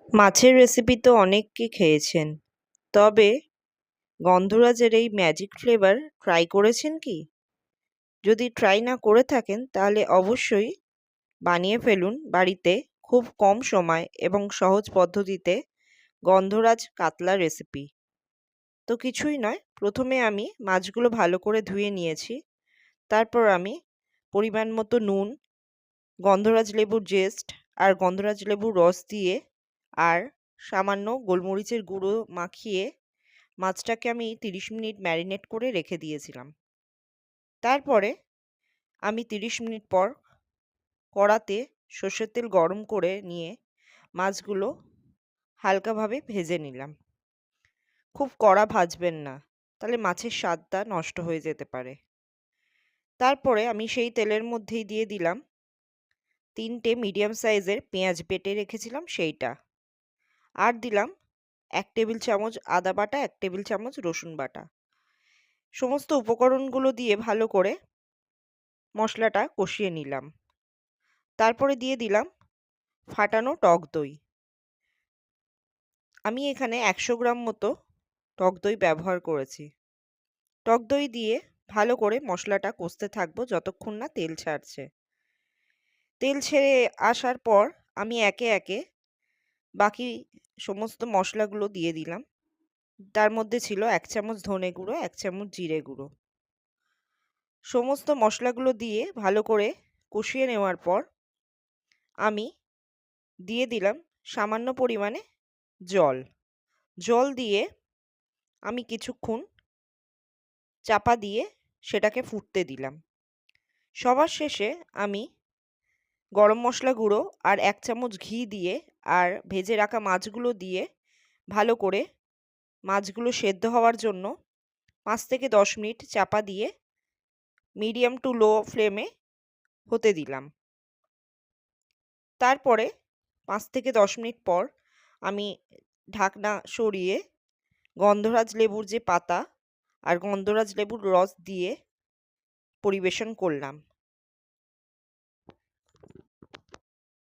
মাছের রেসিপি তো অনেকই খেয়েছেন, তবে গন্ধরাজের এই ম্যাজিক ফ্লেভার ট্রাই করেছেন কি? যদি ট্রাই না করে থাকেন তাহলে অবশ্যই বানিয়ে ফেলুন বাড়িতে খুব কম সময় এবং সহজ পদ্ধতিতে গন্ধরাজ কাতলা রেসিপি। তো কিছুই নয়, প্রথমে আমি মাছগুলো ভালো করে ধুয়ে নিয়েছি। তারপর আমি পরিমাণ মতো নুন, গন্ধরাজ লেবুর জেস্ট আর গন্ধরাজ লেবুর রস দিয়ে আর সামান্য গোলমরিচের গুঁড়ো মাখিয়ে মাছটাকে আমি ৩০ মিনিট ম্যারিনেট করে রেখে দিয়েছিলাম। তারপরে আমি ৩০ মিনিট পর কড়াতে সর্ষের তেল গরম করে নিয়ে মাছগুলো হালকাভাবে ভেজে নিলাম। খুব কড়া ভাজবেন না, তাহলে মাছের স্বাদটা নষ্ট হয়ে যেতে পারে। তারপরে আমি সেই তেলের মধ্যেই দিয়ে দিলাম ৩টে মিডিয়াম সাইজের পেঁয়াজ বেটে রেখেছিলাম সেইটা। আর দিলাম ১ টেবিল চামচ আদা বাটা, ১ টেবিল চামচ রসুন বাটা। সমস্ত উপকরণগুলো দিয়ে ভালো করে মশলাটা কষিয়ে নিলাম। তারপরে দিয়ে দিলাম ফাটানো টক দই। আমি এখানে ১০০ গ্রাম মতো টক দই ব্যবহার করেছি। টক দই দিয়ে ভালো করে মশলাটা কষতে থাকবো যতক্ষণ না তেল ছাড়ছে। তেল ছেড়ে আসার পর আমি একে একে বাকি সমস্ত মশলাগুলো দিয়ে দিলাম। তার মধ্যে ছিল ১ চামচ ধনে গুঁড়ো, ১ চামচ জিরে গুঁড়ো। সমস্ত মশলাগুলো দিয়ে ভালো করে কষিয়ে নেওয়ার পর আমি দিয়ে দিলাম সামান্য পরিমাণে জল। জল দিয়ে আমি কিছুক্ষণ চাপা দিয়ে সেটাকে ফুটতে দিলাম। সবার শেষে আমি গরম মশলা গুঁড়ো আর ১ চামচ ঘি দিয়ে আর ভেজে রাখা মাছগুলো দিয়ে ভালো করে মাছগুলো সেদ্ধ হওয়ার জন্য ৫ থেকে ১০ মিনিট চাপা দিয়ে মিডিয়াম টু লো ফ্লেমে হতে দিলাম। তারপরে ৫ থেকে ১০ মিনিট পর আমি ঢাকনা সরিয়ে গন্ধরাজ লেবুর যে পাতা আর গন্ধরাজ লেবুর রস দিয়ে পরিবেশন করলাম।